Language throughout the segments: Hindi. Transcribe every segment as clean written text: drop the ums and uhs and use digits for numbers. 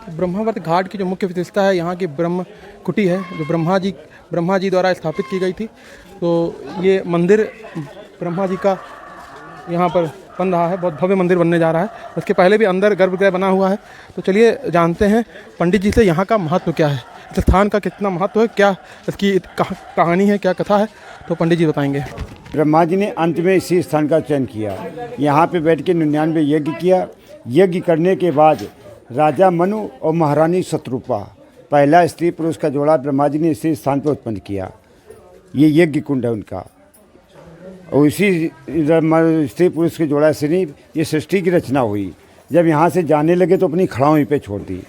ब्रह्मावर्त घाट की जो मुख्य विशेषता है, यहाँ की ब्रह्म कुटी है जो ब्रह्मा जी द्वारा स्थापित की गई थी। तो ये मंदिर ब्रह्मा जी का यहाँ पर बन रहा है, बहुत भव्य मंदिर बनने जा रहा है। उसके पहले भी अंदर गर्भगृह बना हुआ है। तो चलिए जानते हैं पंडित जी से यहाँ का महत्व क्या है, इस स्थान का कितना महत्व है, क्या इसकी कहानी है, क्या कथा है, तो पंडित जी बताएंगे। ब्रह्मा जी ने अंत में इसी स्थान का चयन किया, यहाँ पे बैठ के 99 यज्ञ किया। यज्ञ करने के बाद राजा मनु और महारानी शत्रुपा, पहला स्त्री पुरुष का जोड़ा ब्रह्मा जी ने इसी स्थान पर उत्पन्न किया। ये यज्ञ कुंड है उनका, और इसी स्त्री पुरुष के जोड़ा से नहीं ये सृष्टि की रचना हुई। जब यहाँ से जाने लगे तो अपनी खड़ाव यहीं पे छोड़ दी।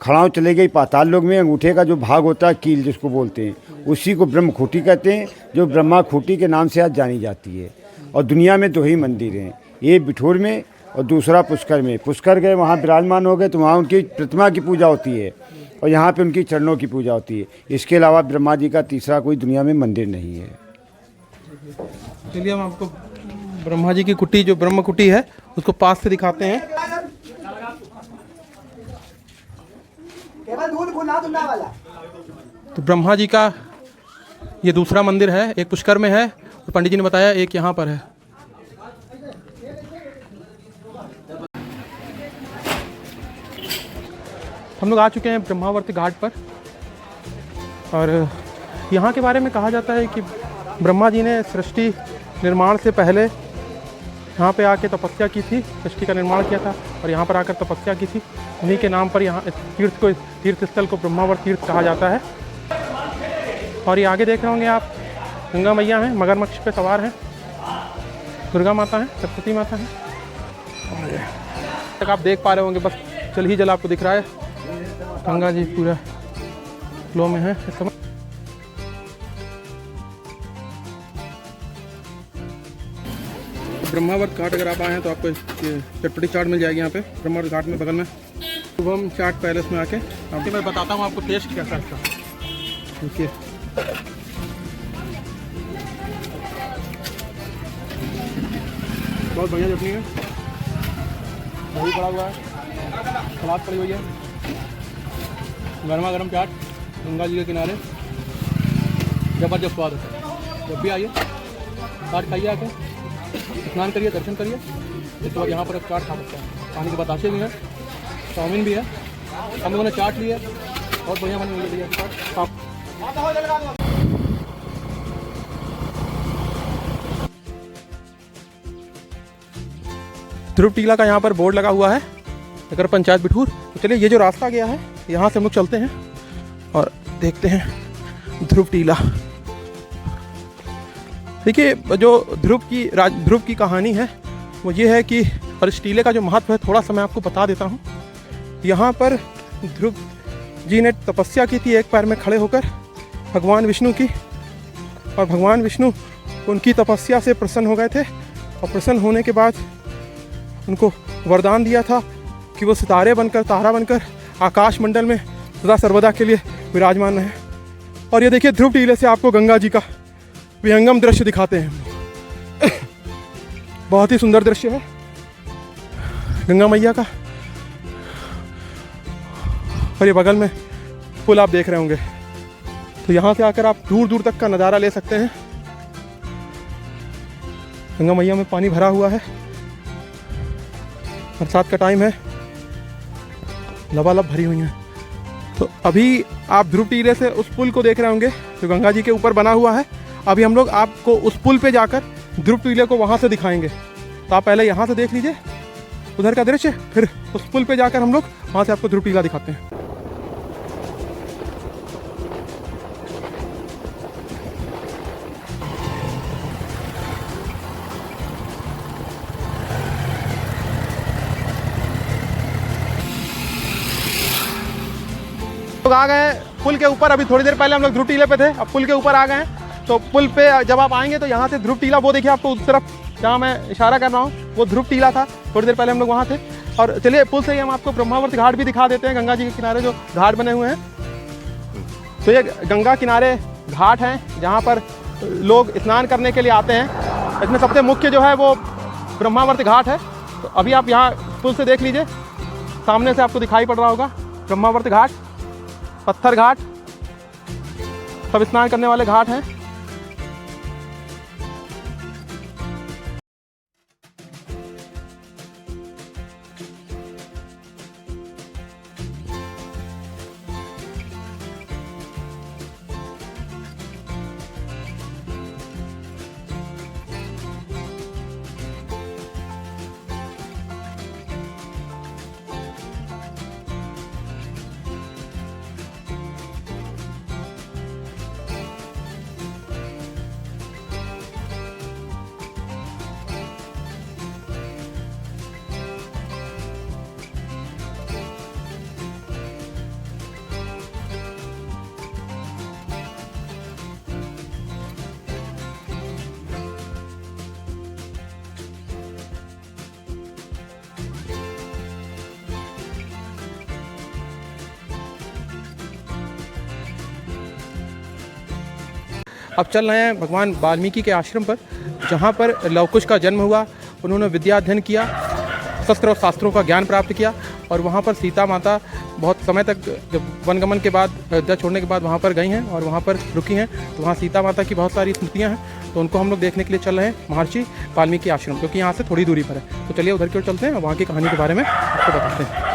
खड़ाव चले गई पाताल लोक में। अंगूठे का जो भाग होता है, कील जिसको बोलते हैं, उसी को ब्रह्म खूटी कहते हैं, जो ब्रह्मा खूटी के नाम से आज जानी जाती है। और दुनिया में 2 ही मंदिर हैं, एक बिठूर में और दूसरा पुष्कर में। पुष्कर गए, वहाँ विराजमान हो गए तो वहाँ उनकी प्रतिमा की पूजा होती है और यहाँ पे उनकी चरणों की पूजा होती है। इसके अलावा ब्रह्मा जी का तीसरा कोई दुनिया में मंदिर नहीं है। चलिए हम आपको ब्रह्मा जी की कुटी, जो ब्रह्म कुटी है, उसको पास से दिखाते हैं। तो ब्रह्मा जी का ये दूसरा मंदिर है, एक पुष्कर में है और पंडित जी ने बताया एक यहाँ पर है। हम लोग आ चुके हैं ब्रह्मावर्त घाट पर और यहाँ के बारे में कहा जाता है कि ब्रह्मा जी ने सृष्टि निर्माण से पहले यहाँ पे आके तपस्या की थी, सृष्टि का निर्माण किया था और यहाँ पर आकर तपस्या की थी। उन्हीं के नाम पर यहाँ तीर्थ स्थल को ब्रह्मावर्त तीर्थ कहा जाता है। और ये आगे देख रहे होंगे आप, गंगा मैया हैं, मगरमच्छ पे सवार हैं, दुर्गा माता हैं, सरस्वती माता हैं। तक आप देख पा रहे होंगे, बस जल ही जल आपको दिख रहा है। गंगा जी पूरा फ्लो में है इस समय। ब्रह्मावर्त घाट अगर आप आए हैं तो आपको चटपटी चाट मिल जाएगी यहाँ पे ब्रह्मावर्त घाट में, बगल में शुभम चाट पैलेस में आके। आपको मैं बताता हूँ आपको टेस्ट कैसा है इसका। देखिए बहुत बढ़िया चटनी है, दही पड़ा हुआ है, सलाद पड़ी हुई है, गर्मा गर्म चाट गंगा जी के किनारे, ज़बरदस्त स्वाद है। जब भी आइए चाट खाइए, आके स्नान करिए, दर्शन करिए, इसके बाद यहाँ पर आप चाट खा सकते हैं। पानी के बताशे भी हैं, चाउमीन भी है। हम लोगों ने चाट ली है, बहुत बढ़िया बनी हुई है चाट। ध्रुव टीला का यहाँ पर बोर्ड लगा हुआ है, नगर पंचायत बिठूर। तो चलिए ये जो रास्ता गया है यहाँ से हम लोग चलते हैं और देखते हैं ध्रुव टीला। देखिए जो ध्रुव की कहानी है वो ये है कि, और इस टीले का जो महत्व है थोड़ा सा मैं आपको बता देता हूँ। यहाँ पर ध्रुव जी ने तपस्या की थी एक पैर में खड़े होकर भगवान विष्णु की, और भगवान विष्णु उनकी तपस्या से प्रसन्न हो गए थे और प्रसन्न होने के बाद उनको वरदान दिया था कि वो सितारे बनकर, तारा बनकर आकाश मंडल में सदा सर्वदा के लिए विराजमान है। और ये देखिए ध्रुव टीले से आपको गंगा जी का विहंगम दृश्य दिखाते हैं। बहुत ही सुंदर दृश्य है गंगा मैया का। और ये बगल में पुल आप देख रहे होंगे, तो यहाँ से आकर आप दूर दूर तक का नज़ारा ले सकते हैं। गंगा मैया में पानी भरा हुआ है, बरसात का टाइम है, लबालब भरी हुई है। तो अभी आप ध्रुव टीले से उस पुल को देख रहे होंगे जो गंगा जी के ऊपर बना हुआ है। अभी हम लोग आपको उस पुल पे जाकर ध्रुव टीले को वहाँ से दिखाएंगे। तो आप पहले यहाँ से देख लीजिए उधर का दृश्य, फिर उस पुल पे जाकर हम लोग वहाँ से आपको ध्रुव टीला दिखाते हैं। लोग आ गए पुल के ऊपर। अभी थोड़ी देर पहले हम लोग ध्रुव टीले पे थे, अब पुल के ऊपर आ गए हैं। तो पुल पे जब आप आएंगे तो यहाँ से ध्रुव टीला, वो देखिए आपको उस तरफ जहाँ मैं इशारा कर रहा हूँ वो ध्रुव टीला था। थोड़ी देर पहले हम लोग वहाँ थे। और चलिए पुल से ही हम आपको ब्रह्मावर्त घाट भी दिखा देते हैं, गंगा जी के किनारे जो घाट बने हुए हैं। तो ये गंगा किनारे घाट हैं जहाँ पर लोग स्नान करने के लिए आते हैं। इसमें सबसे मुख्य जो है वो ब्रह्मावर्त घाट है। तो अभी आप यहाँ पुल से देख लीजिए, सामने से आपको दिखाई पड़ रहा होगा ब्रह्मावर्त घाट, पत्थर घाट, सब स्नान करने वाले घाट हैं। अब चल रहे हैं भगवान वाल्मीकि के आश्रम पर, जहाँ पर लव कुश का जन्म हुआ। उन्होंने विद्या अध्ययन किया, शस्त्र और शास्त्रों का ज्ञान प्राप्त किया, और वहाँ पर सीता माता बहुत समय तक, जब वनगमन के बाद, अयोध्या छोड़ने के बाद वहाँ पर गई हैं और वहाँ पर रुकी हैं। तो वहाँ सीता माता की बहुत सारी स्मृतियाँ हैं, तो उनको हम लोग देखने के लिए चल रहे हैं महर्षि वाल्मीकि आश्रम, क्योंकि यहाँ से थोड़ी दूरी पर है। तो चलिए उधर की ओर चलते हैं और वहाँ की कहानी के बारे में आपको बताते हैं।